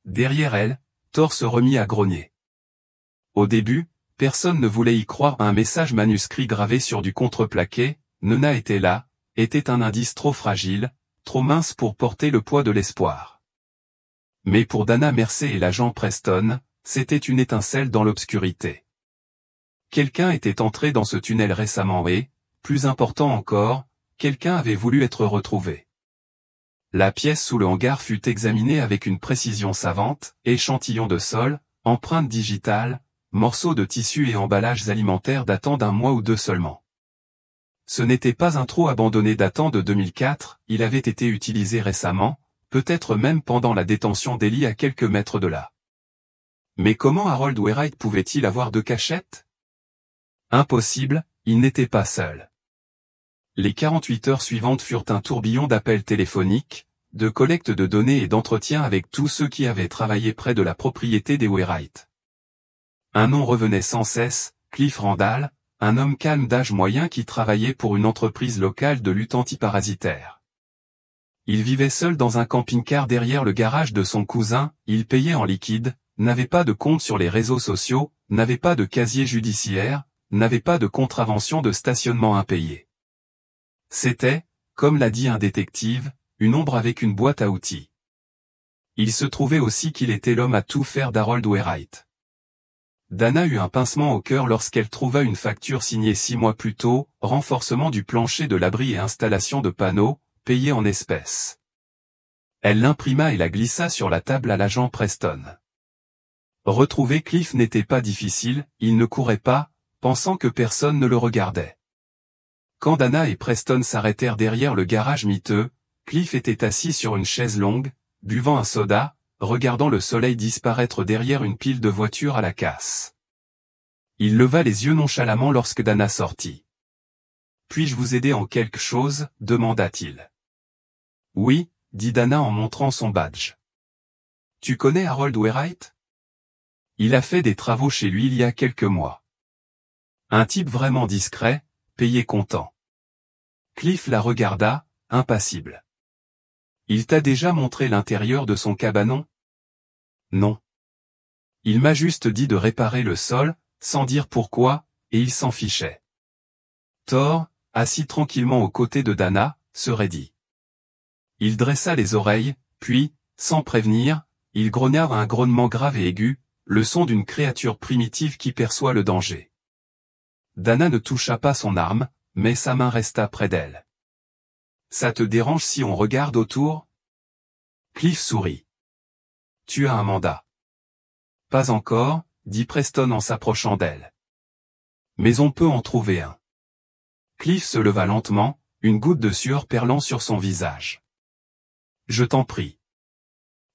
Derrière elle, Thor se remit à grogner. Au début, personne ne voulait y croire à un message manuscrit gravé sur du contreplaqué. Nona était là, était un indice trop fragile, trop mince pour porter le poids de l'espoir. Mais pour Dana Mercer et l'agent Preston, c'était une étincelle dans l'obscurité. Quelqu'un était entré dans ce tunnel récemment et, plus important encore, quelqu'un avait voulu être retrouvé. La pièce sous le hangar fut examinée avec une précision savante, échantillons de sol, empreintes digitales, morceaux de tissu et emballages alimentaires datant d'1 mois ou 2 seulement. Ce n'était pas un trou abandonné datant de 2004, il avait été utilisé récemment, peut-être même pendant la détention d'Ellie à quelques mètres de là. Mais comment Harold Wainwright pouvait-il avoir 2 cachettes? Impossible, il n'était pas seul. Les 48 heures suivantes furent un tourbillon d'appels téléphoniques, de collecte de données et d'entretien avec tous ceux qui avaient travaillé près de la propriété des Wainwright. Un nom revenait sans cesse, Cliff Randall, un homme calme d'âge moyen qui travaillait pour une entreprise locale de lutte antiparasitaire. Il vivait seul dans un camping-car derrière le garage de son cousin, il payait en liquide, n'avait pas de compte sur les réseaux sociaux, n'avait pas de casier judiciaire, n'avait pas de contravention de stationnement impayée. C'était, comme l'a dit un détective, une ombre avec une boîte à outils. Il se trouvait aussi qu'il était l'homme à tout faire d'Harold Wainwright. Dana eut un pincement au cœur lorsqu'elle trouva une facture signée 6 mois plus tôt, renforcement du plancher de l'abri et installation de panneaux, payés en espèces. Elle l'imprima et la glissa sur la table à l'agent Preston. Retrouver Cliff n'était pas difficile, il ne courait pas, pensant que personne ne le regardait. Quand Dana et Preston s'arrêtèrent derrière le garage miteux, Cliff était assis sur une chaise longue, buvant un soda, regardant le soleil disparaître derrière une pile de voitures à la casse. Il leva les yeux nonchalamment lorsque Dana sortit. « Puis-je vous aider en quelque chose ?» demanda-t-il. « Oui », dit Dana en montrant son badge. « Tu connais Harold Wainwright ? Il a fait des travaux chez lui il y a quelques mois. Un type vraiment discret, payé content. » Cliff la regarda, impassible. « Il t'a déjà montré l'intérieur de son cabanon ? » Non. Il m'a juste dit de réparer le sol, sans dire pourquoi, et il s'en fichait. Thor, assis tranquillement aux côtés de Dana, se raidit. Il dressa les oreilles, puis, sans prévenir, il grogna un grognement grave et aigu, le son d'une créature primitive qui perçoit le danger. Dana ne toucha pas son arme, mais sa main resta près d'elle. « Ça te dérange si on regarde autour ?» Cliff sourit. « Tu as un mandat. »« Pas encore, » dit Preston en s'approchant d'elle. « Mais on peut en trouver un. » Cliff se leva lentement, une goutte de sueur perlant sur son visage. « Je t'en prie. »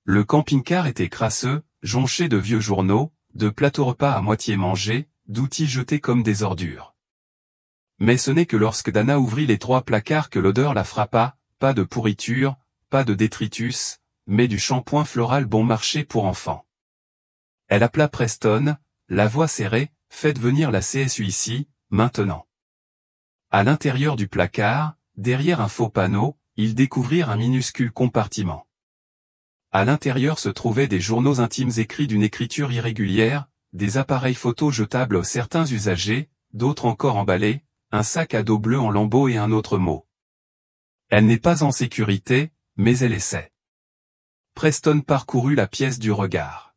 Le camping-car était crasseux, jonché de vieux journaux, de plateaux repas à moitié mangés, d'outils jetés comme des ordures. Mais ce n'est que lorsque Dana ouvrit les 3 placards que l'odeur la frappa, pas de pourriture, pas de détritus, mais du shampoing floral bon marché pour enfants. Elle appela Preston, la voix serrée, « Faites venir la CSU ici, maintenant. » À l'intérieur du placard, derrière un faux panneau, ils découvrirent un minuscule compartiment. À l'intérieur se trouvaient des journaux intimes écrits d'une écriture irrégulière, des appareils photo jetables à certains usagers, d'autres encore emballés, un sac à dos bleu en lambeaux et un autre mot. Elle n'est pas en sécurité, mais elle essaie. Preston parcourut la pièce du regard.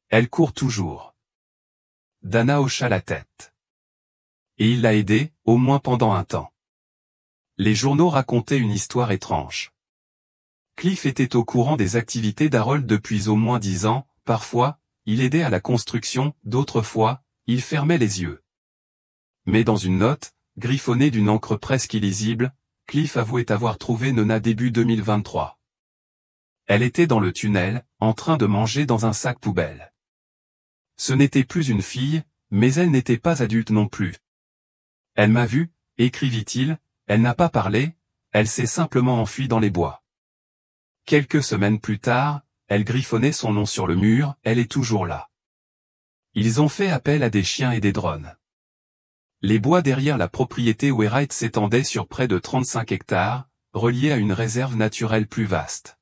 Elle court toujours. Dana hocha la tête. Et il l'a aidée, au moins pendant un temps. Les journaux racontaient une histoire étrange. Cliff était au courant des activités d'Harold depuis au moins 10 ans, parfois, il aidait à la construction, d'autres fois, il fermait les yeux. Mais dans une note, griffonnée d'une encre presque illisible, Cliff avouait avoir trouvé Nona début 2023. Elle était dans le tunnel, en train de manger dans un sac poubelle. Ce n'était plus une fille, mais elle n'était pas adulte non plus. Elle m'a vu, écrivit-il, elle n'a pas parlé, elle s'est simplement enfuie dans les bois. Quelques semaines plus tard, elle griffonnait son nom sur le mur, elle est toujours là. Ils ont fait appel à des chiens et des drones. Les bois derrière la propriété Wainwright s'étendaient sur près de 35 hectares, reliés à une réserve naturelle plus vaste.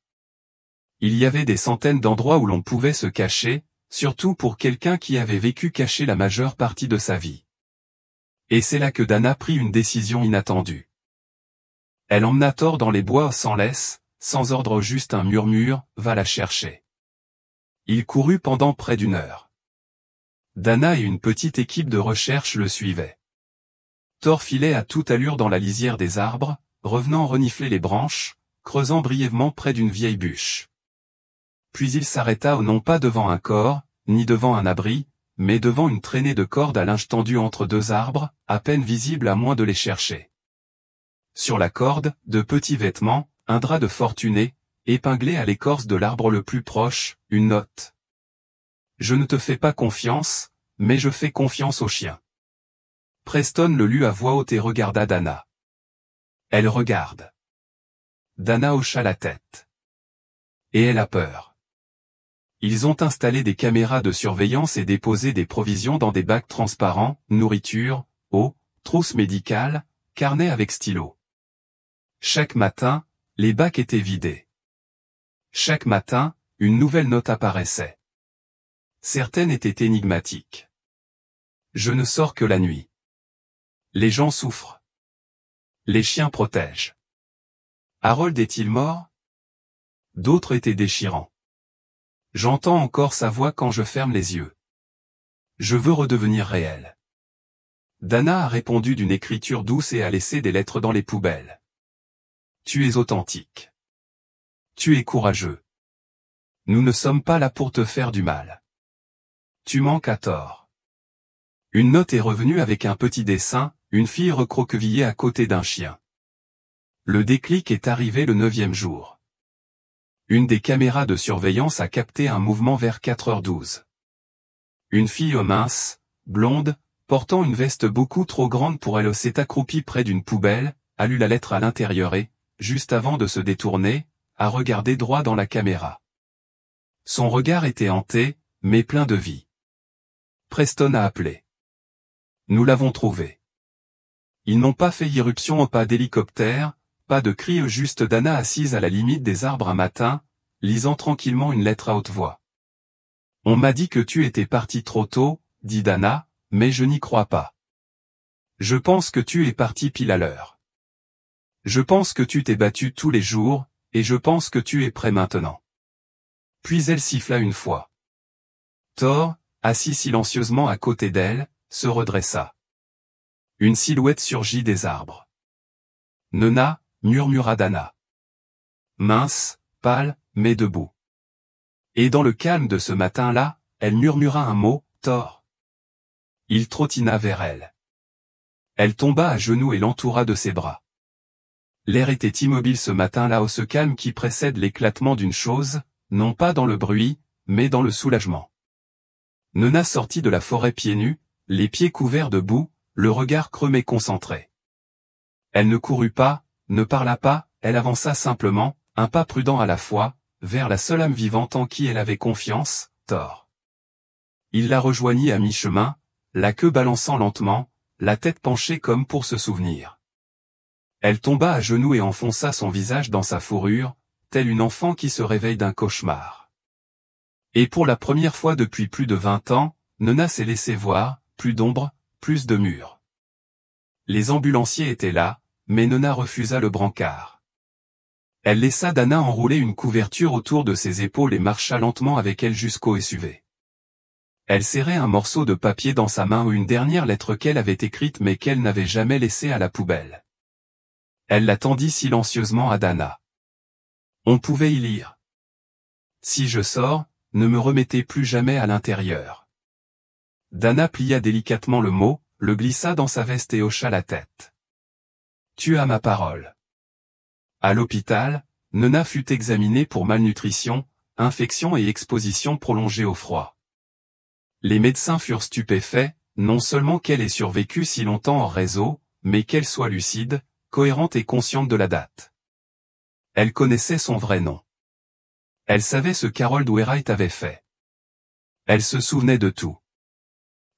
Il y avait des centaines d'endroits où l'on pouvait se cacher, surtout pour quelqu'un qui avait vécu caché la majeure partie de sa vie. Et c'est là que Dana prit une décision inattendue. Elle emmena Thor dans les bois sans laisse, sans ordre, juste un murmure, va la chercher. Il courut pendant près d'1 heure. Dana et une petite équipe de recherche le suivaient. Thor filait à toute allure dans la lisière des arbres, revenant renifler les branches, creusant brièvement près d'une vieille bûche. Puis il s'arrêta non pas devant un corps, ni devant un abri, mais devant une traînée de cordes à linge tendue entre 2 arbres, à peine visibles à moins de les chercher. Sur la corde, de petits vêtements, un drap de fortuné, épinglé à l'écorce de l'arbre le plus proche, une note. « Je ne te fais pas confiance, mais je fais confiance aux chiens. » Preston le lut à voix haute et regarda Dana. Elle regarde. Dana hocha la tête. Et elle a peur. Ils ont installé des caméras de surveillance et déposé des provisions dans des bacs transparents, nourriture, eau, trousse médicale, carnet avec stylo. Chaque matin, les bacs étaient vidés. Chaque matin, une nouvelle note apparaissait. Certaines étaient énigmatiques. Je ne sors que la nuit. Les gens souffrent. Les chiens protègent. Harold est-il mort? D'autres étaient déchirants. J'entends encore sa voix quand je ferme les yeux. Je veux redevenir réel. Dana a répondu d'une écriture douce et a laissé des lettres dans les poubelles. Tu es authentique. Tu es courageux. Nous ne sommes pas là pour te faire du mal. Tu manques à tort. Une note est revenue avec un petit dessin, une fille recroquevillée à côté d'un chien. Le déclic est arrivé le 9e jour. Une des caméras de surveillance a capté un mouvement vers 4h12. Une fille mince, blonde, portant une veste beaucoup trop grande pour elle s'est accroupie près d'une poubelle, a lu la lettre à l'intérieur et, juste avant de se détourner, a regardé droit dans la caméra. Son regard était hanté, mais plein de vie. Preston a appelé. Nous l'avons trouvé. Ils n'ont pas fait irruption, pas d'hélicoptère, pas de cris, juste Dana assise à la limite des arbres un matin, lisant tranquillement une lettre à haute voix. On m'a dit que tu étais parti trop tôt, dit Dana, mais je n'y crois pas. Je pense que tu es parti pile à l'heure. Je pense que tu t'es battu tous les jours, et je pense que tu es prêt maintenant. Puis elle siffla une fois. Thor, assis silencieusement à côté d'elle, se redressa. Une silhouette surgit des arbres. Nona, murmura Dana. Mince, pâle, mais debout. Et dans le calme de ce matin-là, elle murmura un mot, Thor. Il trottina vers elle. Elle tomba à genoux et l'entoura de ses bras. L'air était immobile ce matin-là, au ce calme qui précède l'éclatement d'une chose, non pas dans le bruit, mais dans le soulagement. Nona sortit de la forêt pieds nus, les pieds couverts de boue, le regard creux mais concentré. Elle ne courut pas, ne parla pas, elle avança simplement, un pas prudent à la fois, vers la seule âme vivante en qui elle avait confiance, Thor. Il la rejoignit à mi-chemin, la queue balançant lentement, la tête penchée comme pour se souvenir. Elle tomba à genoux et enfonça son visage dans sa fourrure, telle une enfant qui se réveille d'un cauchemar. Et pour la première fois depuis plus de 20 ans, Nona s'est laissée voir, plus d'ombre, plus de murs. Les ambulanciers étaient là, mais Nona refusa le brancard. Elle laissa Dana enrouler une couverture autour de ses épaules et marcha lentement avec elle jusqu'au SUV. Elle serrait un morceau de papier dans sa main ou une dernière lettre qu'elle avait écrite mais qu'elle n'avait jamais laissée à la poubelle. Elle la tendit silencieusement à Dana. On pouvait y lire. Si je sors, ne me remettez plus jamais à l'intérieur. Dana plia délicatement le mot, le glissa dans sa veste et hocha la tête. Tu as ma parole. À l'hôpital, Nona fut examinée pour malnutrition, infection et exposition prolongée au froid. Les médecins furent stupéfaits, non seulement qu'elle ait survécu si longtemps hors réseau, mais qu'elle soit lucide, cohérente et consciente de la date. Elle connaissait son vrai nom. Elle savait ce qu'Harold Wainwright avait fait. Elle se souvenait de tout.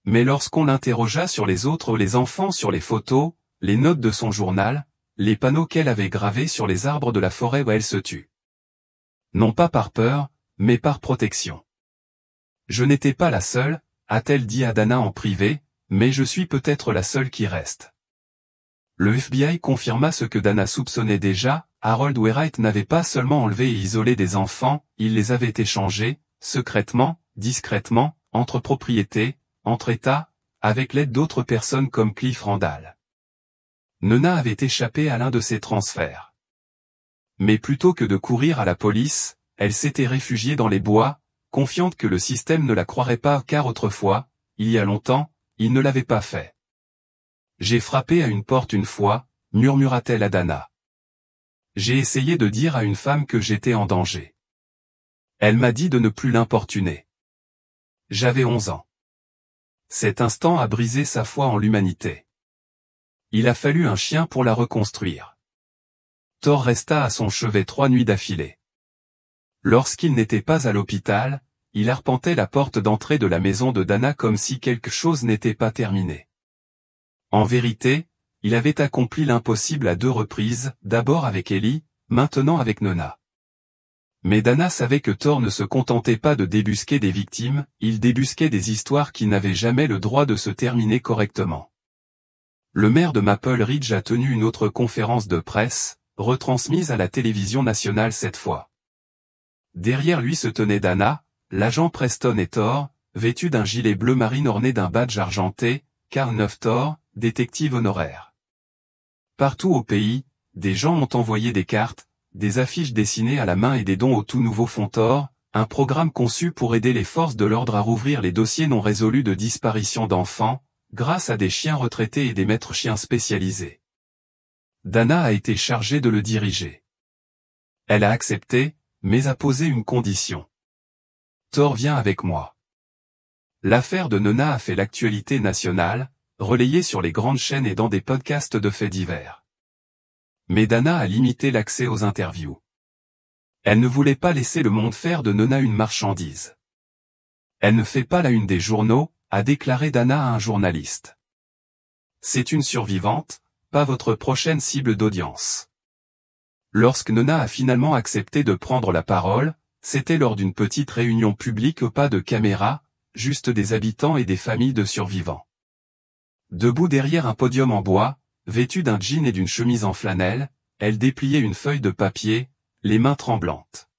Mais lorsqu'on l'interrogea sur les autres, les enfants sur les photos, les notes de son journal, les panneaux qu'elle avait gravés sur les arbres de la forêt où elle se tut. Non pas par peur, mais par protection. Je n'étais pas la seule, a-t-elle dit à Dana en privé, mais je suis peut-être la seule qui reste. Le FBI confirma ce que Dana soupçonnait déjà, Harold Wainwright n'avait pas seulement enlevé et isolé des enfants, il les avait échangés, secrètement, discrètement, entre propriétés, entre États, avec l'aide d'autres personnes comme Cliff Randall. Nona avait échappé à l'un de ces transferts. Mais plutôt que de courir à la police, elle s'était réfugiée dans les bois, confiante que le système ne la croirait pas car autrefois, il y a longtemps, il ne l'avait pas fait. J'ai frappé à une porte une fois, murmura-t-elle à Dana. J'ai essayé de dire à une femme que j'étais en danger. Elle m'a dit de ne plus l'importuner. J'avais 11 ans. Cet instant a brisé sa foi en l'humanité. Il a fallu un chien pour la reconstruire. Thor resta à son chevet 3 nuits d'affilée. Lorsqu'il n'était pas à l'hôpital, il arpentait la porte d'entrée de la maison de Dana comme si quelque chose n'était pas terminé. En vérité, il avait accompli l'impossible à 2 reprises, d'abord avec Ellie, maintenant avec Nona. Mais Dana savait que Thor ne se contentait pas de débusquer des victimes, il débusquait des histoires qui n'avaient jamais le droit de se terminer correctement. Le maire de Maple Ridge a tenu une autre conférence de presse, retransmise à la télévision nationale cette fois. Derrière lui se tenait Dana, l'agent Preston et Thor, vêtu d'un gilet bleu marine orné d'un badge argenté, Carl 9 Thor, détective honoraire. Partout au pays, des gens ont envoyé des cartes, des affiches dessinées à la main et des dons au tout nouveau fonds Thor, un programme conçu pour aider les forces de l'ordre à rouvrir les dossiers non résolus de disparition d'enfants, grâce à des chiens retraités et des maîtres chiens spécialisés. Dana a été chargée de le diriger. Elle a accepté, mais a posé une condition. Thor vient avec moi. L'affaire de Nona a fait l'actualité nationale, relayée sur les grandes chaînes et dans des podcasts de faits divers. Mais Dana a limité l'accès aux interviews. Elle ne voulait pas laisser le monde faire de Nona une marchandise. Elle ne fait pas la une des journaux, a déclaré Dana à un journaliste. C'est une survivante, pas votre prochaine cible d'audience. Lorsque Nona a finalement accepté de prendre la parole, c'était lors d'une petite réunion publique au pas de caméra, juste des habitants et des familles de survivants. Debout derrière un podium en bois, vêtue d'un jean et d'une chemise en flanelle, elle dépliait une feuille de papier, les mains tremblantes.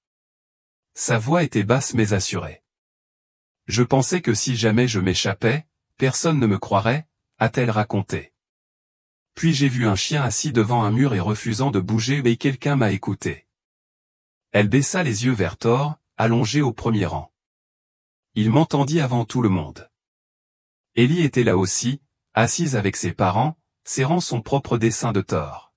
Sa voix était basse mais assurée. Je pensais que si jamais je m'échappais, personne ne me croirait, a-t-elle raconté. Puis j'ai vu un chien assis devant un mur et refusant de bouger et quelqu'un m'a écouté. Elle baissa les yeux vers Thor, allongé au premier rang. Il m'entendit avant tout le monde. Ellie était là aussi, assise avec ses parents, serrant son propre dessin de Thor.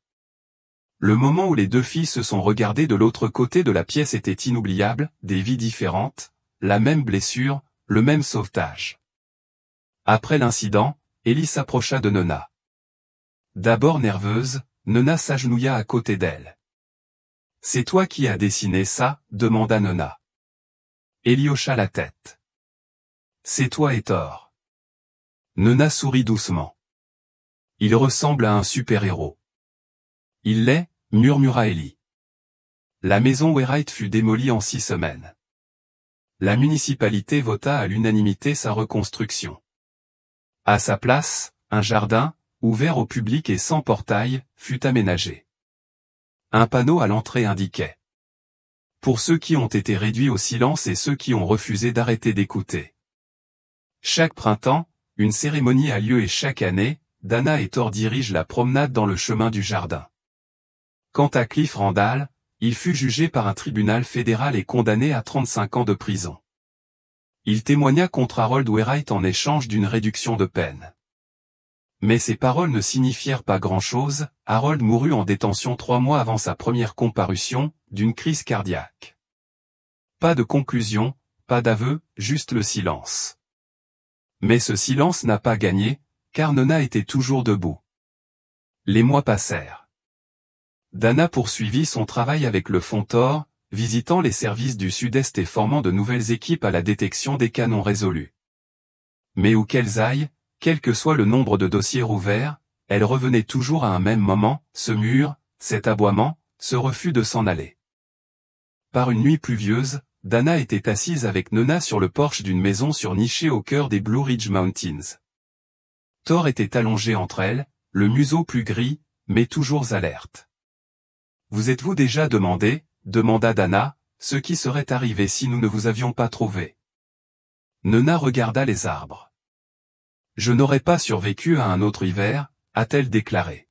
Le moment où les deux filles se sont regardées de l'autre côté de la pièce était inoubliable, des vies différentes, la même blessure, le même sauvetage. Après l'incident, Ellie s'approcha de Nona. D'abord nerveuse, Nona s'agenouilla à côté d'elle. « C'est toi qui as dessiné ça ?» demanda Nona. Ellie hocha la tête. « C'est toi et Thor. » Nona sourit doucement. « Il ressemble à un super-héros. »« Il l'est » murmura Ellie. La maison Wainwright fut démolie en 6 semaines. La municipalité vota à l'unanimité sa reconstruction. À sa place, un jardin, ouvert au public et sans portail, fut aménagé. Un panneau à l'entrée indiquait « Pour ceux qui ont été réduits au silence et ceux qui ont refusé d'arrêter d'écouter ». Chaque printemps, une cérémonie a lieu et chaque année, Dana et Thor dirigent la promenade dans le chemin du jardin. Quant à Cliff Randall, il fut jugé par un tribunal fédéral et condamné à 35 ans de prison. Il témoigna contre Harold Wainwright en échange d'une réduction de peine. Mais ces paroles ne signifièrent pas grand-chose, Harold mourut en détention 3 mois avant sa première comparution, d'une crise cardiaque. Pas de conclusion, pas d'aveu, juste le silence. Mais ce silence n'a pas gagné, car Nona était toujours debout. Les mois passèrent. Dana poursuivit son travail avec le fonds Thor, visitant les services du Sud-Est et formant de nouvelles équipes à la détection des cas non résolus. Mais où qu'elles aillent, quel que soit le nombre de dossiers rouverts, elle revenait toujours à un même moment, ce mur, cet aboiement, ce refus de s'en aller. Par une nuit pluvieuse, Dana était assise avec Nona sur le porche d'une maison surnichée au cœur des Blue Ridge Mountains. Thor était allongé entre elles, le museau plus gris, mais toujours alerte. « Vous êtes-vous déjà demandé, » demanda Dana, « ce qui serait arrivé si nous ne vous avions pas trouvé ?» Nona regarda les arbres. « Je n'aurais pas survécu à un autre hiver, » a-t-elle déclaré.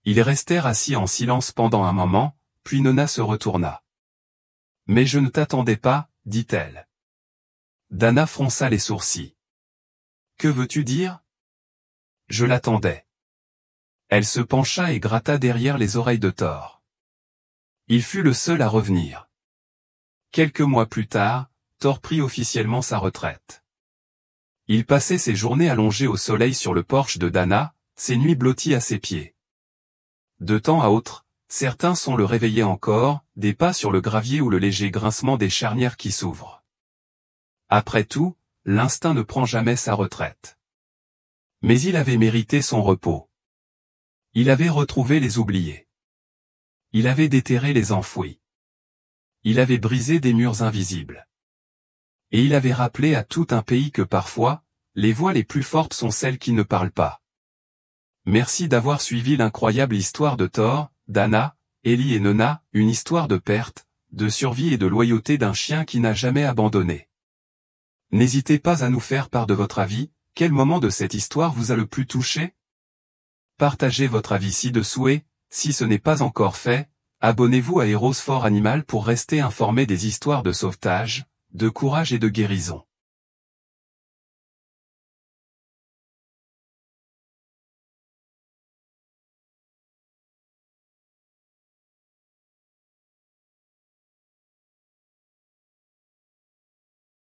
Ils restèrent assis en silence pendant un moment, puis Nona se retourna. « Mais je ne t'attendais pas, » dit-elle. Dana fronça les sourcils. « Que veux-tu dire ? » Je l'attendais. Elle se pencha et gratta derrière les oreilles de Thor. Il fut le seul à revenir. Quelques mois plus tard, Thor prit officiellement sa retraite. Il passait ses journées allongées au soleil sur le porche de Dana, ses nuits blotties à ses pieds. De temps à autre, certains sons le réveillaient encore, des pas sur le gravier ou le léger grincement des charnières qui s'ouvrent. Après tout, l'instinct ne prend jamais sa retraite. Mais il avait mérité son repos. Il avait retrouvé les oubliés. Il avait déterré les enfouis. Il avait brisé des murs invisibles. Et il avait rappelé à tout un pays que parfois, les voix les plus fortes sont celles qui ne parlent pas. Merci d'avoir suivi l'incroyable histoire de Thor, Dana, Ellie et Nona, une histoire de perte, de survie et de loyauté d'un chien qui n'a jamais abandonné. N'hésitez pas à nous faire part de votre avis. Quel moment de cette histoire vous a le plus touché? Partagez votre avis ci-dessous et, si ce n'est pas encore fait, abonnez-vous à Heroes for Animal pour rester informé des histoires de sauvetage, de courage et de guérison.